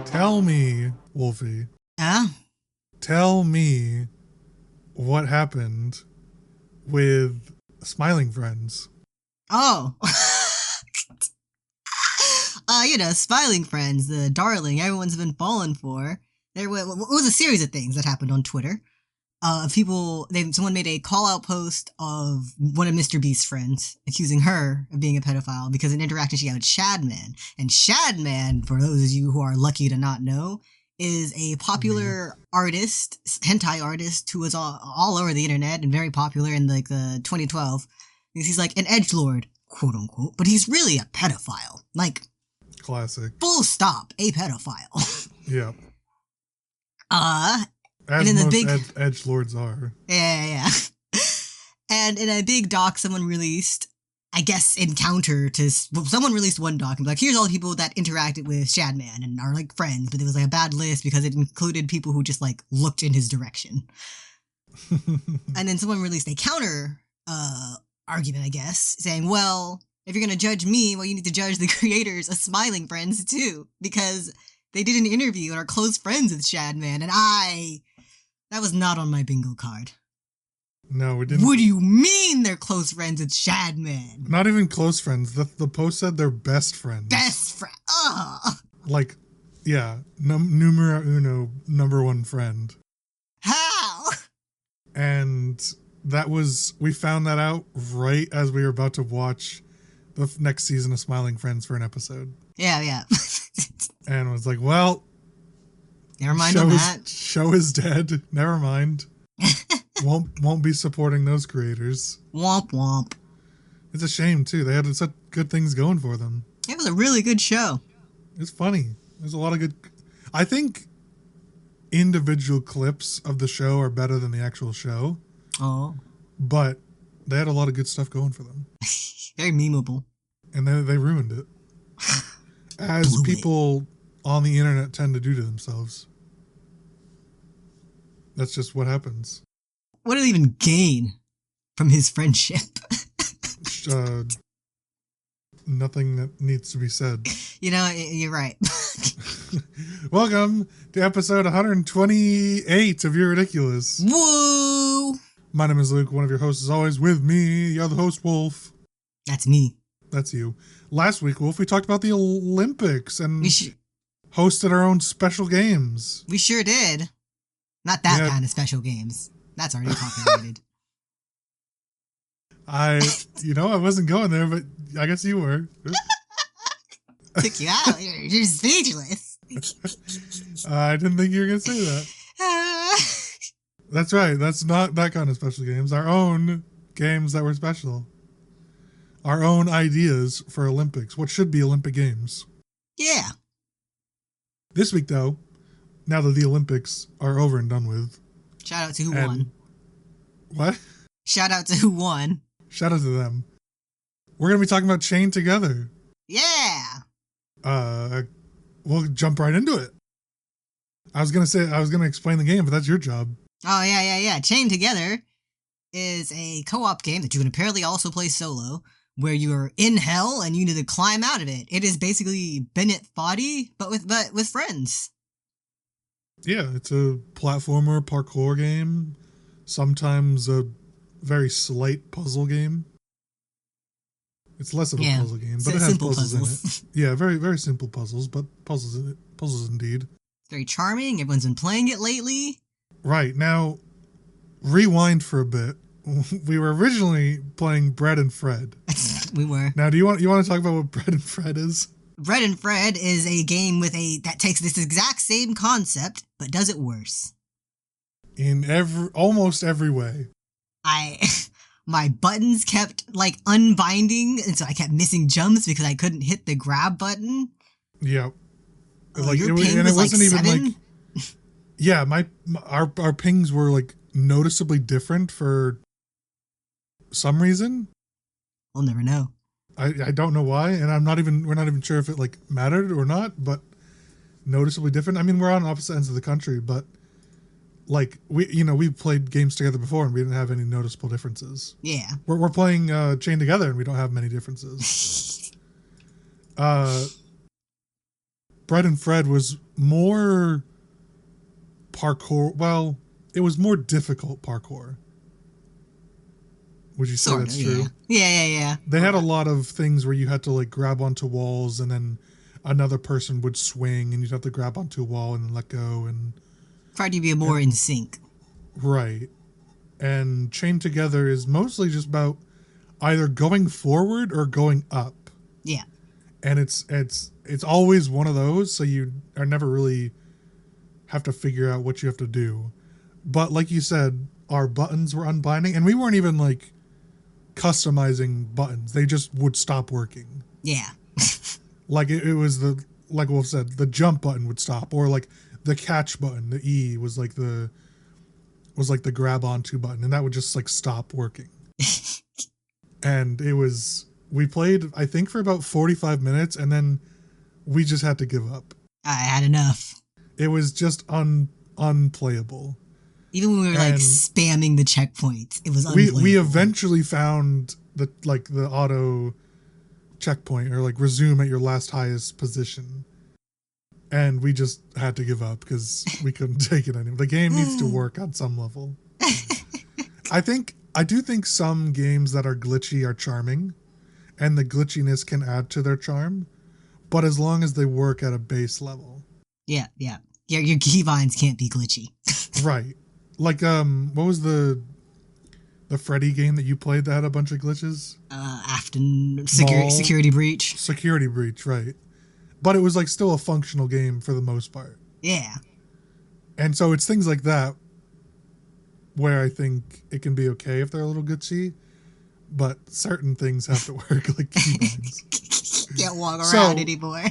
Tell me, Wolfie. Yeah? Tell me what happened with Smiling Friends. Oh. Smiling Friends, the darling everyone's been falling for. It was a series of things that happened on Twitter. Someone made a call-out post of one of Mr. Beast's friends, accusing her of being a pedophile because of an interaction she had with Shadman. And Shadman, for those of you who are lucky to not know, is a popular artist, hentai artist, who was all over the internet and very popular in like the 2012. He's like an edgelord, quote unquote, but he's really a pedophile. Like, classic. Full stop, a pedophile. Yeah. As and most edgelords are. Yeah. And in a big doc someone released, I guess, someone released one doc and be like, here's all the people that interacted with Shadman and are like friends, but it was like a bad list because it included people who just like looked in his direction. And then someone released a counter argument, I guess, saying, well, if you're going to judge me, well, you need to judge the creators of Smiling Friends too, because they did an interview and are close friends with Shadman, and that was not on my bingo card. No, we didn't. What do you mean they're close friends with Shadman? Not even close friends. The post said they're best friends. Best friend. Ugh. Like, yeah, numero uno, number one friend. How? And we found that out right as we were about to watch the next season of Smiling Friends for an episode. Yeah. And was like, well, never mind on that. Show is dead. Never mind. won't be supporting those creators. Womp womp. It's a shame too. They had such good things going for them. It was a really good show. It's funny. There's a lot of good. I think individual clips of the show are better than the actual show. Oh. But they had a lot of good stuff going for them. Very memeable. And then they ruined it. As people on the internet tend to do to themselves. That's just what happens. What did he even gain from his friendship? Nothing that needs to be said. You know, you're right. Welcome to episode 128 of You're Ridiculous. Woo! My name is Luke, one of your hosts as always. With me, the other host, Wolf. That's me. That's you. Last week, Wolf, we talked about the Olympics and hosted our own special games. We sure did. Not that kind of special games. That's already copyrighted. I wasn't going there, but I guess you were. Took you out. You're speechless. I didn't think you were going to say that. That's right. That's not that kind of special games. Our own games that were special. Our own ideas for Olympics. What should be Olympic Games. Yeah. This week, though, now that the Olympics are over and done with. Shout out to who won. What? Shout out to who won. Shout out to them. We're going to be talking about Chained Together. Yeah. We'll jump right into it. I was going to explain the game, but that's your job. Oh, yeah. Chained Together is a co-op game that you can apparently also play solo, where you're in hell and you need to climb out of it. It is basically Bennett Foddy, but with friends. Yeah, it's a platformer parkour game. Sometimes a very slight puzzle game. It's less of a puzzle game, but it has puzzles in it. Yeah, very, very simple puzzles, but puzzles indeed. Very charming. Everyone's been playing it lately. Right. Now, rewind for a bit. We were originally playing Bread and Fred. We were. Now, do you want to talk about what Bread and Fred is? Bread and Fred is a game that takes this exact same concept, but does it worse. In almost every way. My buttons kept like unbinding, and so I kept missing jumps because I couldn't hit the grab button. Yeah. Your ping was like 7? Yeah, our pings were like noticeably different for some reason. We'll never know. I don't know why, and we're not even sure if it like mattered or not, but noticeably different. I mean, we're on opposite ends of the country, but like we played games together before and we didn't have any noticeable differences. Yeah. We're playing Chain Together and we don't have many differences. Bread and Fred was more parkour. Well, it was more difficult parkour. Would you say that's true? Yeah. They had a lot of things where you had to like grab onto walls and then another person would swing and you'd have to grab onto a wall and then let go and try to be more in sync. Right. And Chained Together is mostly just about either going forward or going up. Yeah. And it's always one of those, so you are never really have to figure out what you have to do. But like you said, our buttons were unbinding and we weren't even like customizing buttons. They just would stop working. Yeah. Like it was like Wolf said, the jump button would stop, or like the catch button, the E was like the grab onto button, and that would just like stop working. And we played, I think, for about 45 minutes, and then we just had to give up. I had enough. It was just unplayable. Even when we were like spamming the checkpoints, it was unplayable. We eventually found the auto checkpoint, or like resume at your last highest position. And we just had to give up because we couldn't take it anymore. The game needs to work on some level. I do think some games that are glitchy are charming, and the glitchiness can add to their charm, but as long as they work at a base level. Yeah. Your keybinds can't be glitchy. Right. Like, what was the Freddy game that you played that had a bunch of glitches? Afton Security Breach. Security Breach, right. But it was like still a functional game for the most part. Yeah. And so it's things like that where I think it can be okay if they're a little glitchy, but certain things have to work, like keybinds. Can't walk around anymore.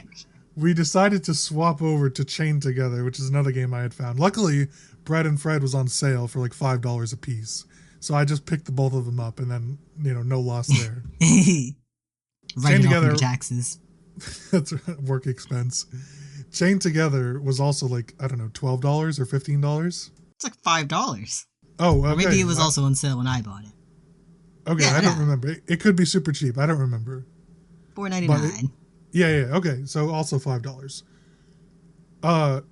We decided to swap over to Chain Together, which is another game I had found. Luckily, Bread and Fred was on sale for like $5 a piece. So I just picked the both of them up, and then, no loss there. Chain Together off your taxes. That's work expense. Chain Together was also like, I don't know, $12 or $15? It's like $5. Oh, okay. Or maybe it was also on sale when I bought it. Okay, yeah, I don't remember. It could be super cheap. I don't remember. $4.99. Yeah. Okay, so also $5.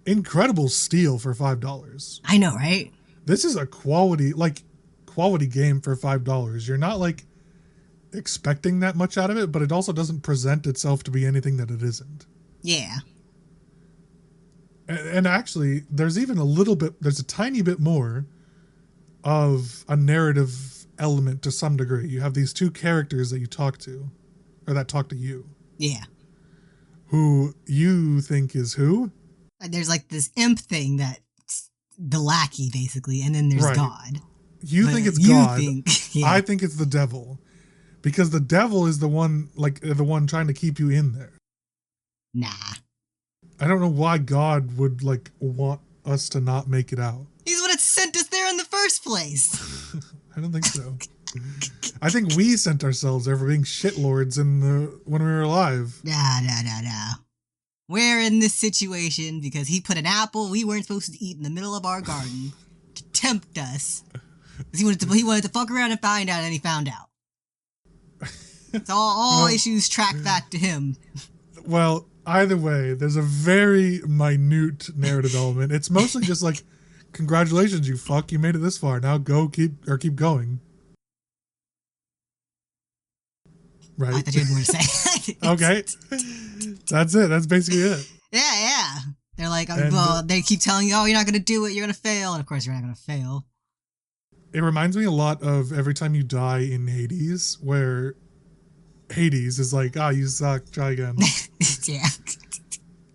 Incredible steal for $5. I know, right? This is a quality game for $5. You're not like expecting that much out of it, but it also doesn't present itself to be anything that it isn't. Yeah. And actually, there's a tiny bit more of a narrative element to some degree. You have these two characters that you talk to, or that talk to you. Yeah. Who you think is who? There's like this imp thing that's the lackey, basically, and then there's God. You think it's God. I think it's the devil. Because the devil is the one trying to keep you in there. Nah. I don't know why God would want us to not make it out. He's what sent us there in the first place. I don't think so. I think we sent ourselves there for being shitlords when we were alive. Nah. We're in this situation because he put an apple we weren't supposed to eat in the middle of our garden to tempt us. He wanted to fuck around and find out, and he found out. So all issues track back to him. Well, either way, there's a very minute narrative element. It's mostly just like, congratulations, you fuck, you made it this far. Now keep going. Right? I thought you had more to say. Okay. That's it. That's basically it. Yeah. They're like, they keep telling you, you're not going to do it, you're going to fail. And of course, you're not going to fail. It reminds me a lot of every time you die in Hades, where Hades is like, you suck, try again. Yeah.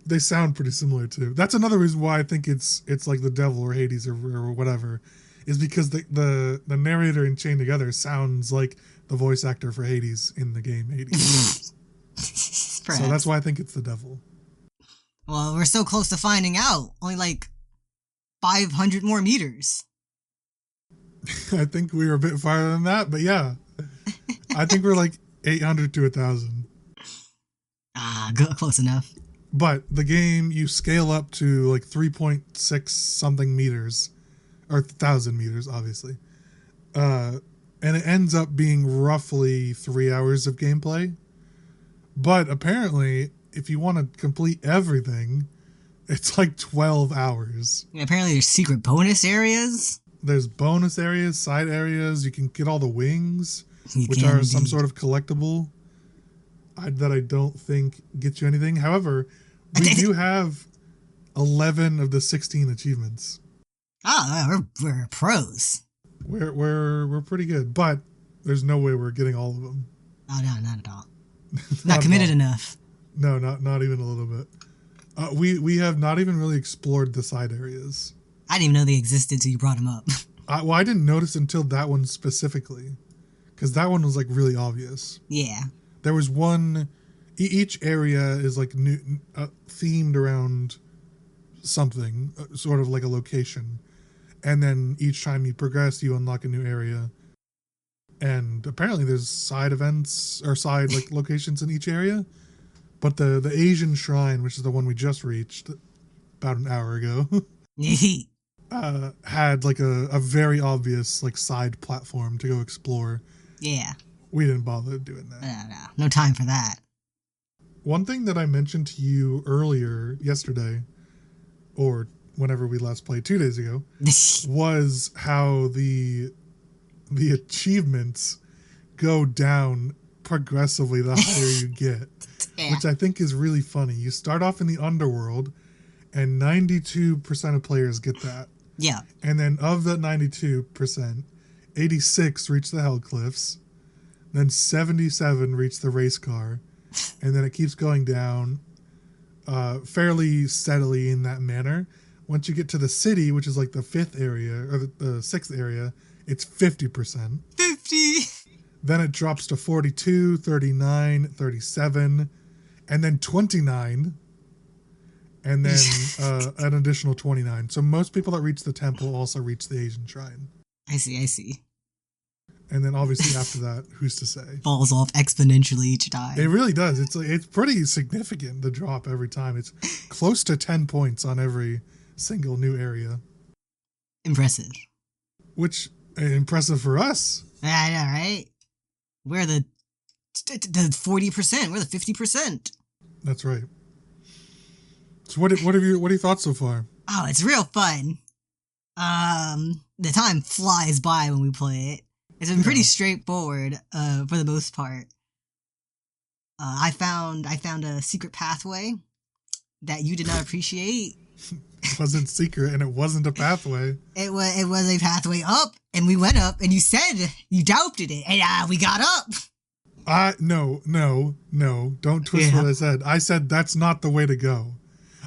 They sound pretty similar too. That's another reason why I think it's like the devil or Hades or whatever, is because the narrator in Chained Together sounds like the voice actor for Hades in the game Hades. So that's why I think it's the devil. Well, we're so close to finding out. Only like 500 more meters. I think we were a bit farther than that, but yeah. I think we're like 800 to 1,000. Close enough. But the game, you scale up to like 3.6 something meters, or 1,000 meters, obviously. And it ends up being roughly 3 hours of gameplay. But apparently, if you want to complete everything, it's like 12 hours. Yeah, apparently there's secret bonus areas. There's bonus areas, side areas. You can get all the wings, which are some sort of collectible that I don't think gets you anything. However, we do have 11 of the 16 achievements. Oh, we're pros. We're pretty good, but there's no way we're getting all of them. Oh, no, not at all. Not committed enough. No, not even a little bit. We have not even really explored the side areas. I didn't even know they existed till you brought them up. Well, I didn't notice until that one specifically, because that one was like really obvious. Yeah. There was one. Each area is like themed around something, sort of like a location, and then each time you progress, you unlock a new area. And apparently, there's side events or side like locations in each area. But the Asian Shrine, which is the one we just reached about an hour ago, had like a very obvious like side platform to go explore. Yeah. We didn't bother doing that. No time for that. One thing that I mentioned to you earlier yesterday, or whenever we last played 2 days ago, was how the achievements go down progressively the higher you get. Yeah. Which I think is really funny. You start off in the underworld, and 92% of players get that. Yeah. And then of that 92%, 86 reach the Hell Cliffs, then 77 reach the race car, and then it keeps going down fairly steadily in that manner. Once you get to the city, which is like the 5th area, or the 6th area, it's 50%. 50! Then it drops to 42, 39, 37, and then 29, and then an additional 29. So most people that reach the temple also reach the Asian Shrine. I see. And then obviously after that, who's to say? Falls off exponentially each time. It really does. It's pretty significant, the drop every time. It's close to 10 points on every single new area. Impressive. Which, impressive for us. I know, right? We're the 40%. We're the 50%. That's right. So what are your thoughts so far? Oh, it's real fun. The time flies by when we play it. It's been pretty straightforward, for the most part. I found a secret pathway that you did not appreciate. It wasn't secret, and it wasn't a pathway. It was a pathway up, and we went up, and you said you doubted it, and we got up. No, don't twist what I said. I said that's not the way to go.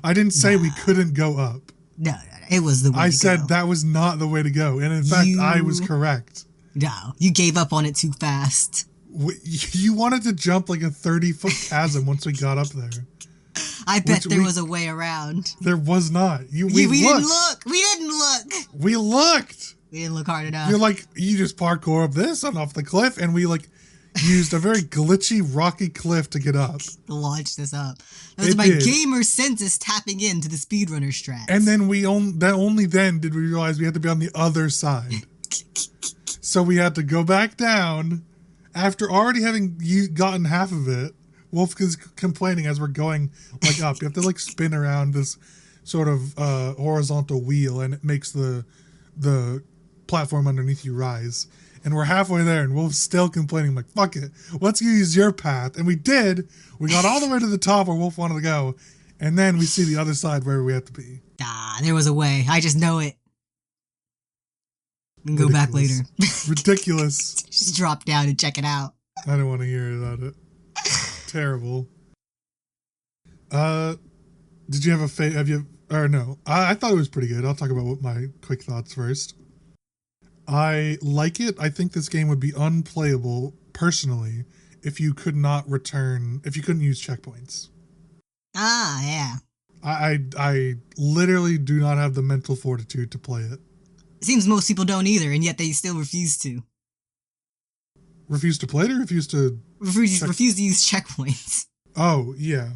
I didn't say we couldn't go up. No, it was the way to go. I said that was not the way to go, and in fact, I was correct. No, you gave up on it too fast. You wanted to jump like a 30-foot chasm once we got up there. I bet there was a way around. There was not. We didn't look. We didn't look. We looked. We didn't look hard enough. You're like, you just parkour up this and off the cliff, and we like used a very glitchy, rocky cliff to get up. To launch this up. That was my gamer senses tapping into the speedrunner strats. And then only then did we realize we had to be on the other side. So we had to go back down after already having gotten half of it. Wolf is complaining as we're going like up. You have to like spin around this sort of horizontal wheel, and it makes the platform underneath you rise. And we're halfway there, and Wolf's still complaining. I'm like, fuck it, let's use your path. And we did. We got all the way to the top where Wolf wanted to go, and then we see the other side where we have to be. There was a way. I just know it. We can go back later. Ridiculous. Just drop down and check it out. I don't want to hear about it. Terrible. Did you have I thought it was pretty good. I'll talk about what my quick thoughts first. I like it. I think this game would be unplayable personally if you couldn't use checkpoints. Yeah. I literally do not have the mental fortitude to play it. It seems most people don't either, and yet they still refuse to. Refuse to play it or refuse to... Refuse to use checkpoints. Oh, yeah.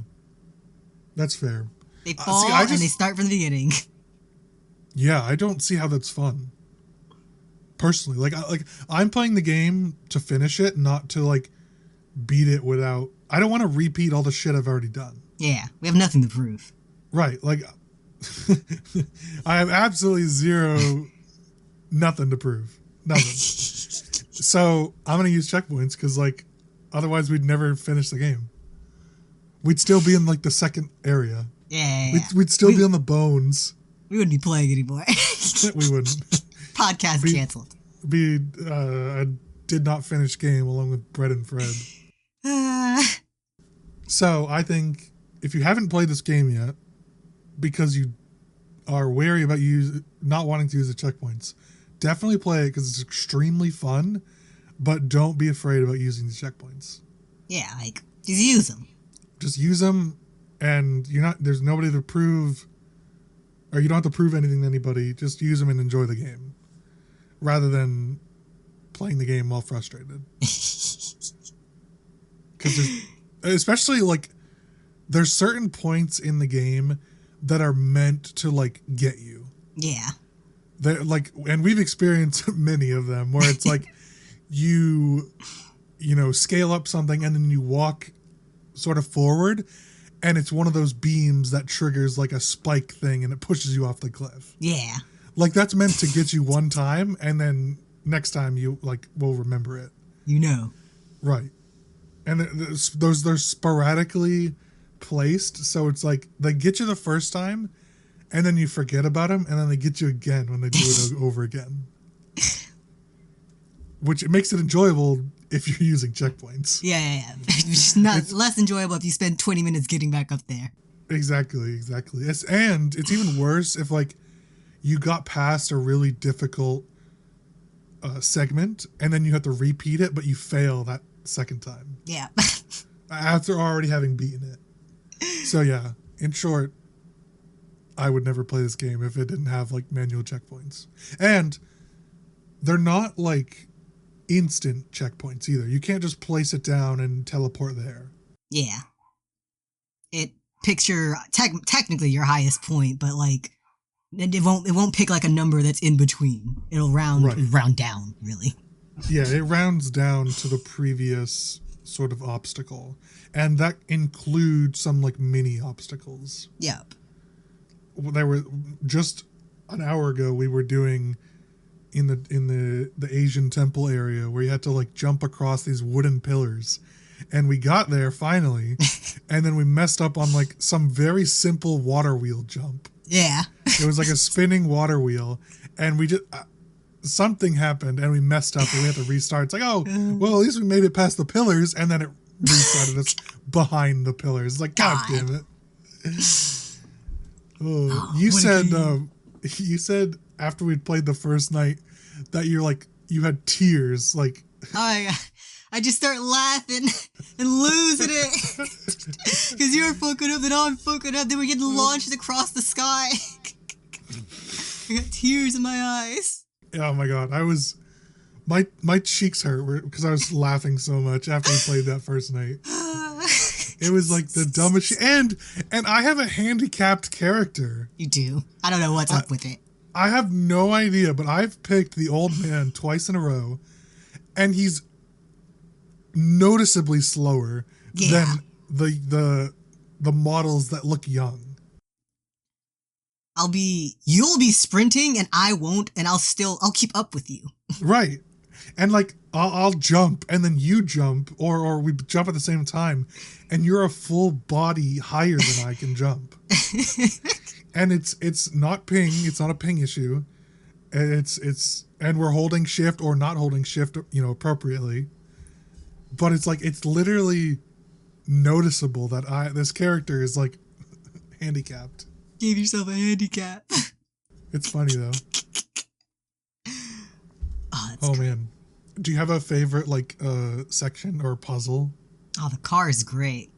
That's fair. They fall and they start from the beginning. Yeah, I don't see how that's fun. Personally, like I'm playing the game to finish it, not to like beat it without. I don't want to repeat all the shit I've already done. Yeah, we have nothing to prove. Right, like I have absolutely zero, nothing to prove, nothing. So I'm gonna use checkpoints because like otherwise we'd never finish the game. We'd still be in like the second area. Yeah. We'd still be on the bones. We wouldn't be playing anymore. We wouldn't. Podcast canceled. I did not finish game along with Bread and Fred. So I think if you haven't played this game yet, because you are wary about not wanting to use the checkpoints, definitely play it because it's extremely fun, but don't be afraid about using the checkpoints. Yeah, like, just use them. Just use them, and there's nobody to prove, or you don't have to prove anything to anybody. Just use them and enjoy the game, rather playing the game while frustrated. Because especially like there's certain points in the game that are meant to like get you. Yeah. They're like, and we've experienced many of them where it's like you scale up something and then you walk sort of forward and it's one of those beams that triggers like a spike thing and it pushes you off the cliff. Yeah. Like that's meant to get you one time and then next time you like will remember it. You know. Right. And they're sporadically placed, so it's like they get you the first time and then you forget about them and then they get you again when they do it over again. Which makes it enjoyable if you're using checkpoints. Yeah. It's not less enjoyable if you spend 20 minutes getting back up there. Exactly. And it's even worse if like you got past a really difficult segment and then you have to repeat it, but you fail that second time. Yeah. After already having beaten it. So yeah, in short, I would never play this game if it didn't have like manual checkpoints. And they're not like instant checkpoints either. You can't just place it down and teleport there. Yeah. It picks your technically your highest point, but like it won't pick like a number that's in between. It'll round down, really. Yeah, it rounds down to the previous sort of obstacle. And that includes some like mini obstacles. Yep. There were just an hour ago we were doing in the Asian temple area where you had to like jump across these wooden pillars. And we got there finally, and then we messed up on like some very simple water wheel jump. Yeah. It was like a spinning water wheel, and we just something happened and we messed up and we had to restart. It's like, oh, well, at least we made it past the pillars, and then it restarted us behind the pillars. It's like, God damn it. You said after we'd played the first night that you had tears, like. I just start laughing and losing it because you're fucking up, then I'm fucking up, then we're getting launched across the sky. I got tears in my eyes. Oh my God, my cheeks hurt because I was laughing so much after we played that first night. It was like the dumbest shit. And I have a handicapped character. You do? I don't know what's up with it. I have no idea, but I've picked the old man twice in a row, and he's noticeably slower than the models that look young. You'll be sprinting and I won't, and I'll keep up with you. Right. And like I'll jump and then you jump or we jump at the same time and you're a full body higher than I can jump. And it's not ping, it's not a ping issue. And we're holding shift or not holding shift, appropriately. But it's like it's literally noticeable that this character is like handicapped. Gave yourself a handicap. It's funny though. Oh man. Do you have a favorite section or puzzle? Oh, the car is great.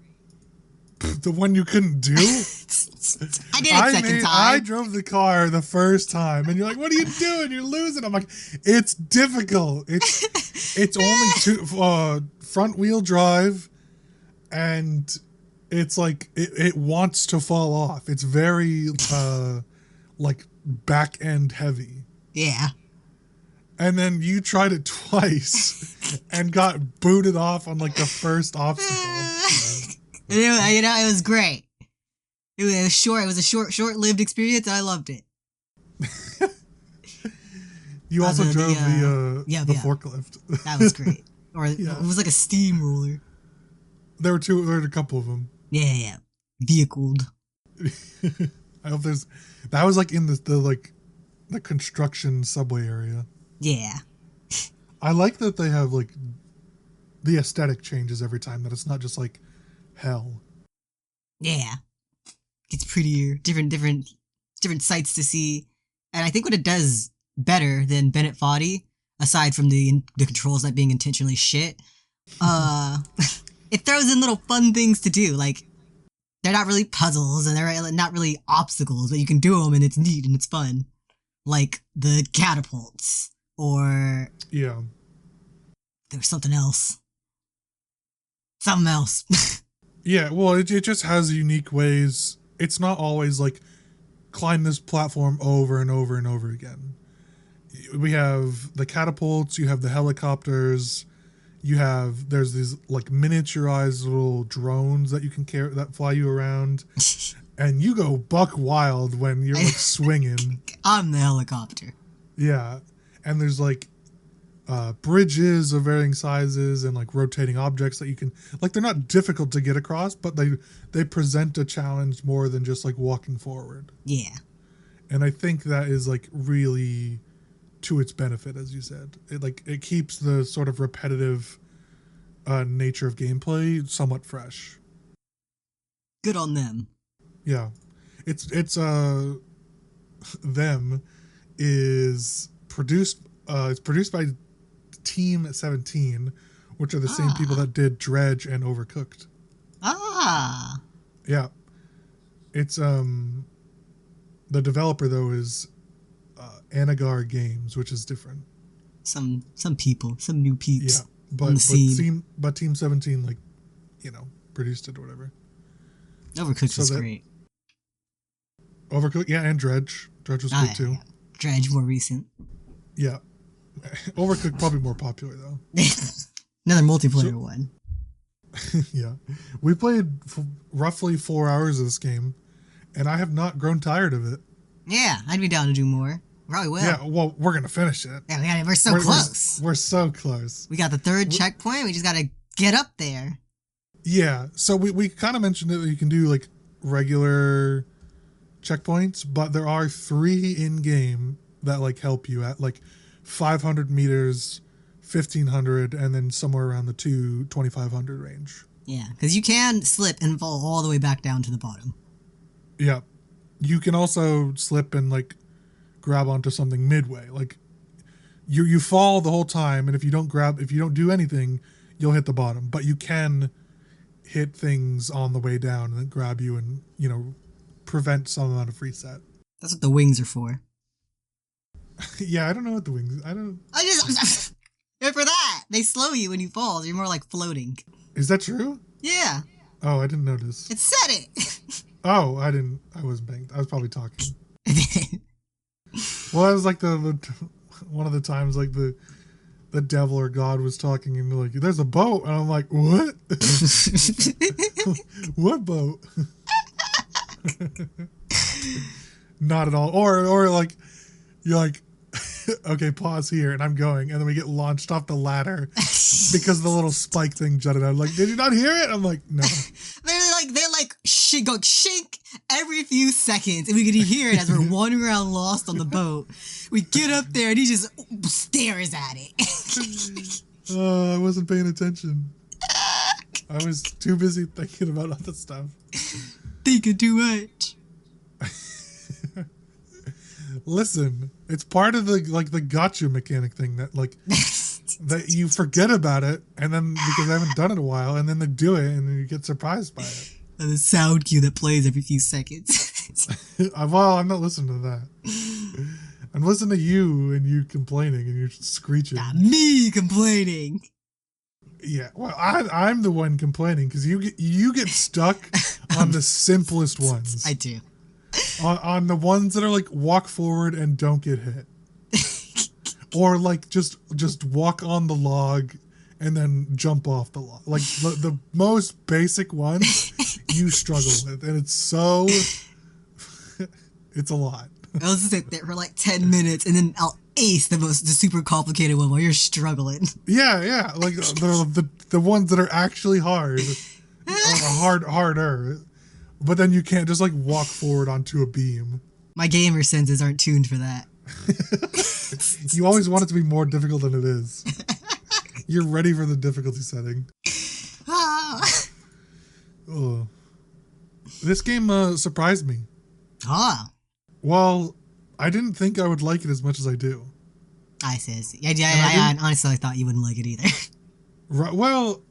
The one you couldn't do? I did it second time. I drove the car the first time, and you're like, "What are you doing? You're losing." I'm like, "It's difficult. It's only front wheel drive, and it's like it wants to fall off. It's very like back end heavy. Yeah. And then you tried it twice and got booted off on like the first obstacle. It was great. It was short. It was a short-lived experience, and I loved it. You also drove the forklift. That was great. Or it was like a steamroller. There were a couple of them. Yeah. Vehicled. I hope that was like in the construction subway area. Yeah. I like that they have like the aesthetic changes every time, that it's not just like hell. Yeah. It's prettier, different sights to see. And I think what it does better than Bennett Foddy, aside from the controls not being intentionally shit, it throws in little fun things to do. Like, they're not really puzzles, and they're not really obstacles, but you can do them, and it's neat, and it's fun. Like the catapults, or... Yeah. There was something else. Something else. Yeah, well, it just has unique ways. It's not always like, climb this platform over and over and over again. We have the catapults, you have the helicopters, there's these like miniaturized little drones that you can carry that fly you around, and you go buck wild when you're like swinging. I'm the helicopter. Yeah, and there's like bridges of varying sizes and like rotating objects that you can, like, they're not difficult to get across, but they present a challenge more than just like walking forward. Yeah. And I think that is like really to its benefit, as you said. It keeps the sort of repetitive nature of gameplay somewhat fresh. Good on them. Yeah. It's them is produced it's produced by Team 17, which are the same people that did Dredge and Overcooked. Ah. Yeah. It's the developer though is Anegar Games, which is different. Some people, some new peeps. Yeah, but Team 17 like, produced it or whatever. Overcooked was great. Overcooked, yeah, and Dredge. Dredge was good too. Yeah. Dredge more recent. Yeah. Overcooked probably more popular though. Another multiplayer one. Yeah. We played roughly 4 hours of this game, and I have not grown tired of it. Yeah, I'd be down to do more. Probably will. Yeah, well, we're going to finish it. Yeah, we're so close. We're so close. We got the third checkpoint. We just got to get up there. Yeah, so we kind of mentioned that you can do like regular checkpoints, but there are 3 in-game that like help you at like 500 meters, 1500, and then somewhere around the 2500 range. Yeah, because you can slip and fall all the way back down to the bottom. Yeah. You can also slip and like grab onto something midway. Like you fall the whole time, and if you don't do anything, you'll hit the bottom. But you can hit things on the way down and then grab you and, prevent some amount of reset. That's what the wings are for. Yeah, I don't know what the wings... They're for that. They slow you when you fall. So you're more like floating. Is that true? Yeah. Oh, I didn't notice. It said it. Oh, I wasn't paying. I was probably talking. Well, that was like the one of the times like the devil or God was talking and like, there's a boat, and I'm like, what? What boat? Not at all. Or like, you're like, okay, pause here, and I'm going, and then we get launched off the ladder because the little spike thing jutted out. I'm like, did you not hear it? I'm like, no. they're like go shink every few seconds, and we can hear it as we're wandering around lost on the boat. We get up there, and he just stares at it. I wasn't paying attention. I was too busy thinking about other stuff. Thinking too much. Listen, it's part of the gotcha mechanic thing that like that you forget about it, and then because I haven't done it in a while, and then they do it, and then you get surprised by it. And the sound cue that plays every few seconds. Well, I'm not listening to that. I'm listening to you and you complaining and you're screeching. Not me complaining. Yeah, well, I'm the one complaining because you get stuck on the simplest ones. I do. On the ones that are like walk forward and don't get hit, or like just walk on the log and then jump off the log. Like the most basic ones you struggle with, and it's a lot. I'll sit there for like 10 minutes and then I'll ace the super complicated one while you're struggling. Yeah, like the ones that are actually hard, or harder, but then you can't just like walk forward onto a beam. My gamer senses aren't tuned for that. You always want it to be more difficult than it is. You're ready for the difficulty setting. Oh. This game surprised me. Ah. Well, I didn't think I would like it as much as I do. I says. I honestly thought you wouldn't like it either. Right. Well,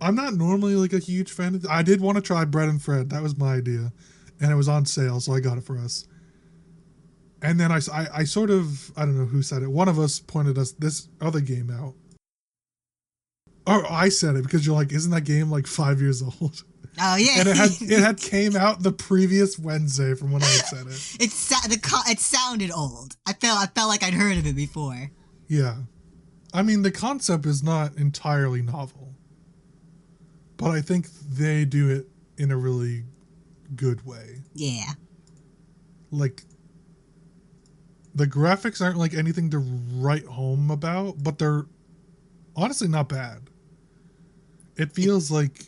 I'm not normally like a huge fan of it. I did want to try Bread and Fred. That was my idea. And it was on sale, so I got it for us. And then I sort of, I don't know who said it. One of us pointed us this other game out. Or I said it because you're like, isn't that game like 5 years old? Oh yeah. And it had came out the previous Wednesday from when I had said it. It sounded old. I felt like I'd heard of it before. Yeah. I mean, the concept is not entirely novel. But I think they do it in a really good way. Yeah. Like, the graphics aren't like anything to write home about, but they're honestly not bad. It feels like,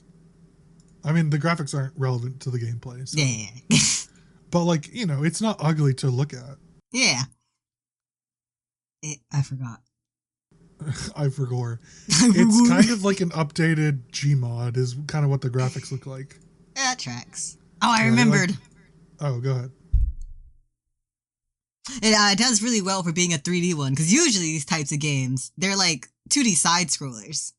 I mean, the graphics aren't relevant to the gameplay. So. Yeah. But like, you know, it's not ugly to look at. Yeah. I forgot. I forgot. It's kind of like an updated Gmod is kind of what the graphics look like. That tracks. Oh, I remembered. Oh, go ahead. It does really well for being a 3D one, because usually these types of games, they're like 2D side-scrollers.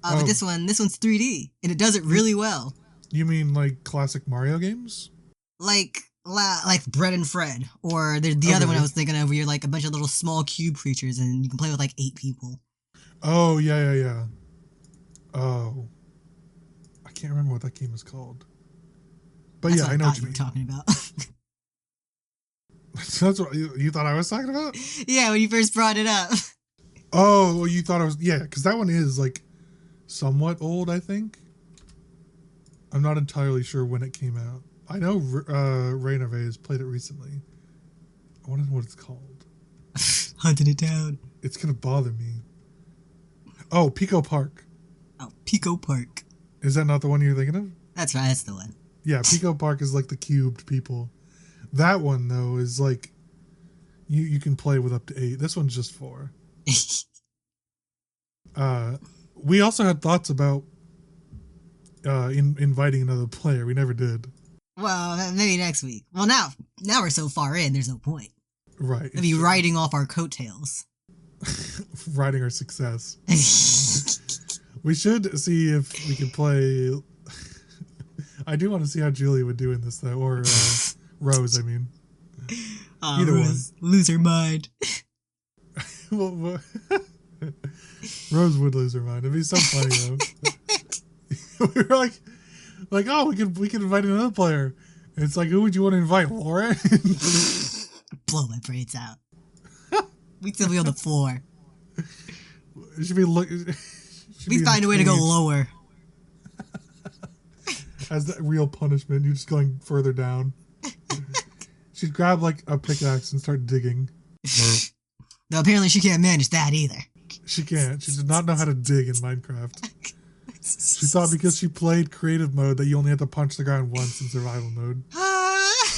But this one's 3D, and it does it really well. You mean like classic Mario games? Like Bread and Fred, or the other one I was thinking of, where you're like a bunch of little small cube creatures, and you can play with like 8 people. Oh, yeah. Oh. I can't remember what that game is called. But That's yeah, I know what you were talking about. That's what you thought I was talking about? Yeah, when you first brought it up. Oh, well, you thought I was... Yeah, because that one is like somewhat old, I think. I'm not entirely sure when it came out. I know Rainie has played it recently. I want to know what it's called. Hunting it down. It's going to bother me. Oh, Pico Park. Oh, Pico Park. Is that not the one you're thinking of? That's right, that's the one. Yeah, Pico Park is like the cubed people. That one, though, is like... You can play with up to 8. This one's just 4. We also had thoughts about inviting another player. We never did. Well, maybe next week. Well, now we're so far in, there's no point. Right. Maybe riding off our coattails. Riding our success. We should see if we can play... I do want to see how Julie would do in this, though. Or Rose, I mean. Either Rose, one. Lose her mind. Well, Rose would lose her mind. It'd be so funny, though. We were like, oh, we can invite another player. And it's like, who would you want to invite, Laura? Blow my brains out. We'd still be on the floor. It should be We'd find a way to go lower. As the real punishment, you're just going further down. She'd grab like a pickaxe and start digging. No, apparently she can't manage that either. She can't. She did not know how to dig in Minecraft. She thought because she played creative mode that you only have to punch the ground once in survival mode.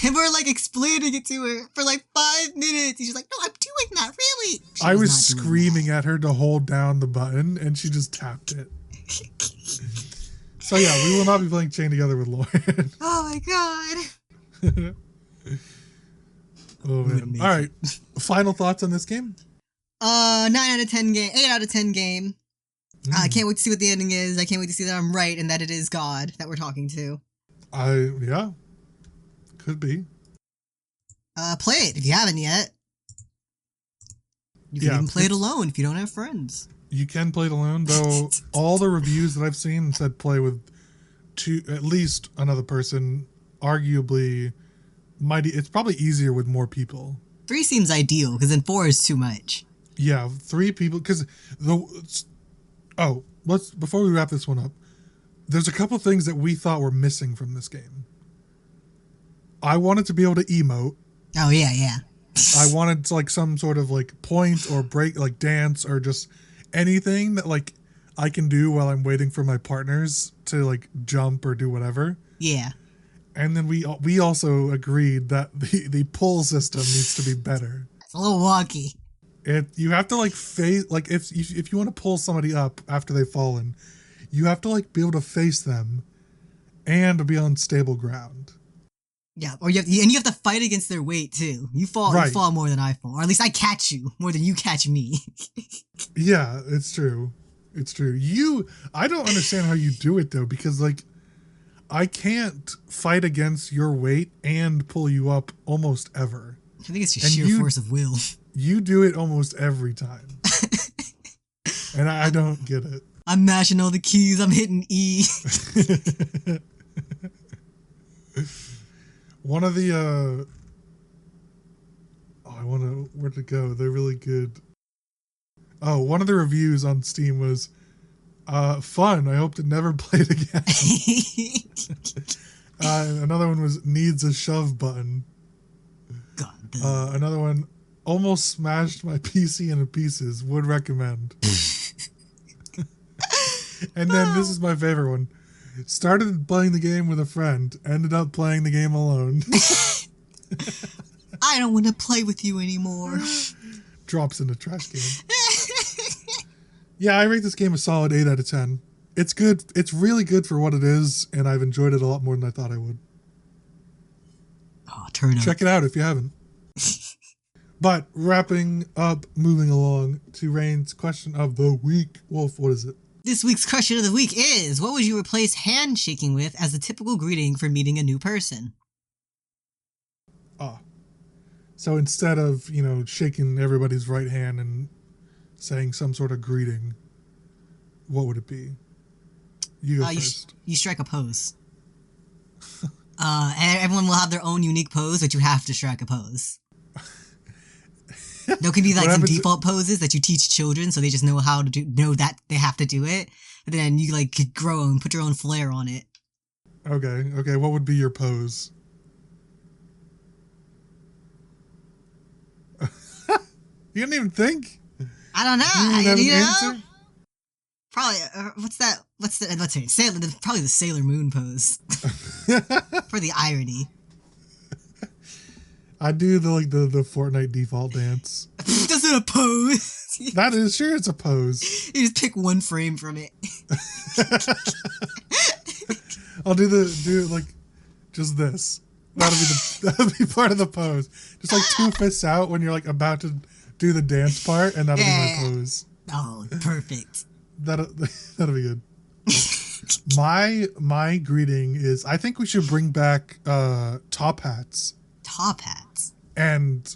And we're like explaining it to her for like 5 minutes. And she's like, no, I'm doing that, really. I was screaming at her to hold down the button and she just tapped it. So yeah, we will not be playing Chain Together with Lauren. Oh my god. Oh man. All right. Final thoughts on this game? 9 out of 10 game. 8 out of 10 game. I can't wait to see what the ending is. I can't wait to see that I'm right and that it is God that we're talking to. Yeah. Could be. Play it if you haven't yet. You can even play it alone if you don't have friends. You can play it alone, though. All the reviews that I've seen said play with at least another person. Arguably, it's probably easier with more people. 3 seems ideal because then 4 is too much. Yeah, 3 people. Because before we wrap this one up, there's a couple things that we thought were missing from this game. I wanted to be able to emote. Oh yeah. I wanted to, like, some sort of like point or break, like dance or just anything that like I can do while I'm waiting for my partners to like jump or do whatever. Yeah. And then we also agreed that the pull system needs to be better. It's a little wonky. You have to like face, like if you want to pull somebody up after they've fallen, you have to like be able to face them and be on stable ground. Yeah, or you have to fight against their weight too. You fall more than I fall, or at least I catch you more than you catch me. Yeah, it's true. It's true. I don't understand how you do it though, because like I can't fight against your weight and pull you up almost ever. I think it's just sheer force of will. You do it almost every time, and I don't get it. I'm mashing all the keys. I'm hitting E. One of the where'd it go? They're really good. Oh, one of the reviews on Steam was fun. I hope to never play it again. Another one was needs a shove button. Another one almost smashed my PC into pieces. Would recommend. And then this is my favorite one. Started playing the game with a friend, ended up playing the game alone. I don't want to play with you anymore. Drops in the trash can. Yeah, I rate this game a solid 8 out of 10. It's good. It's really good for what it is, and I've enjoyed it a lot more than I thought I would. Oh, check it out if you haven't. But wrapping up, moving along to Rain's question of the week. Wolf, what is it? This week's question of the week is, what would you replace handshaking with as the typical greeting for meeting a new person? So instead of, shaking everybody's right hand and saying some sort of greeting, what would it be? You go first. You strike a pose. And everyone will have their own unique pose, but you have to strike a pose. There can be like some default poses that you teach children, so they just know how to know that they have to do it. But then you like grow and put your own flair on it. Okay. What would be your pose? You didn't even think? I don't know. Probably. What's that? Let's say probably the Sailor Moon pose. For the irony. I do the Fortnite default dance. That's not a pose. That is, sure, it's a pose. You just pick one frame from it. I'll do just this. That'll be part of the pose. Just like 2 fists out when you're like about to do the dance part, and that'll be my pose. Oh, perfect. That'll be good. My greeting is, I think we should bring back top hats. Top hats. And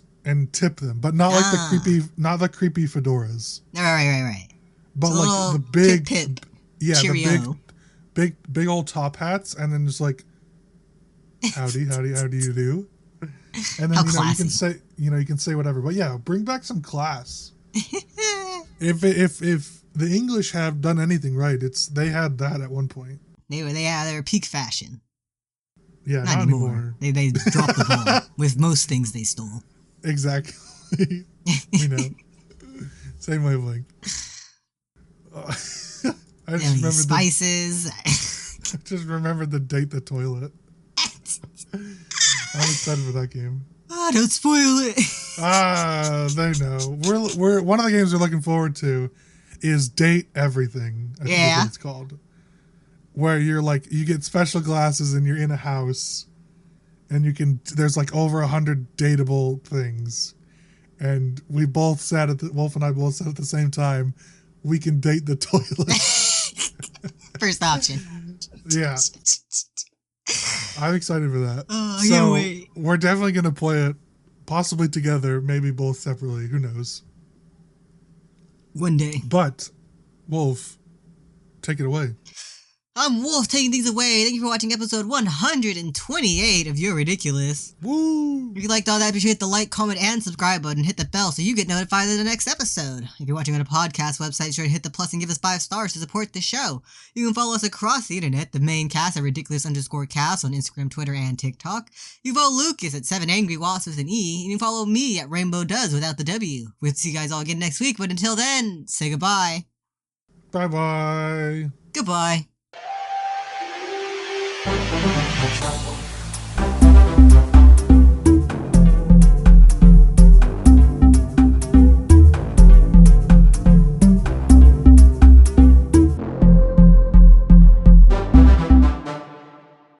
tip them, but not like the creepy fedoras. Right. But like the big pip. Yeah, Cheerio. the big old top hats, and then just like howdy, how do you do? And then you can say whatever. But yeah, bring back some class. If the English have done anything right, they had that at one point. They were peak fashion. Yeah, not anymore. They dropped the ball with most things they stole. Exactly. We know. Same wavelength. I just remembered spices. I just remembered the date the toilet. I'm excited for that game. Don't spoil it. They know. We're one of the games we're looking forward to is Date Everything. I think that's what it's called. Where you're like, you get special glasses and you're in a house, and there's like over 100 dateable things, and Wolf and I both said at the same time, we can date the toilet. First option. Yeah. I'm excited for that. I can't wait. We're definitely going to play it, possibly together, maybe both separately. Who knows? One day. But Wolf, take it away. I'm Wolf, taking things away. Thank you for watching episode 128 of You're Ridiculous. Woo! If you liked all that, be sure to hit the like, comment, and subscribe button. Hit the bell so you get notified of the next episode. If you're watching on a podcast website, be sure to hit the plus and give us 5 stars to support the show. You can follow us across the internet, the main cast at ridiculous_cast on Instagram, Twitter, and TikTok. You can follow Lucas at 7AngryWasps with an E, and you can follow me at Rainbow Does without the W. We'll see you guys all again next week, but until then, say goodbye. Bye-bye. Goodbye.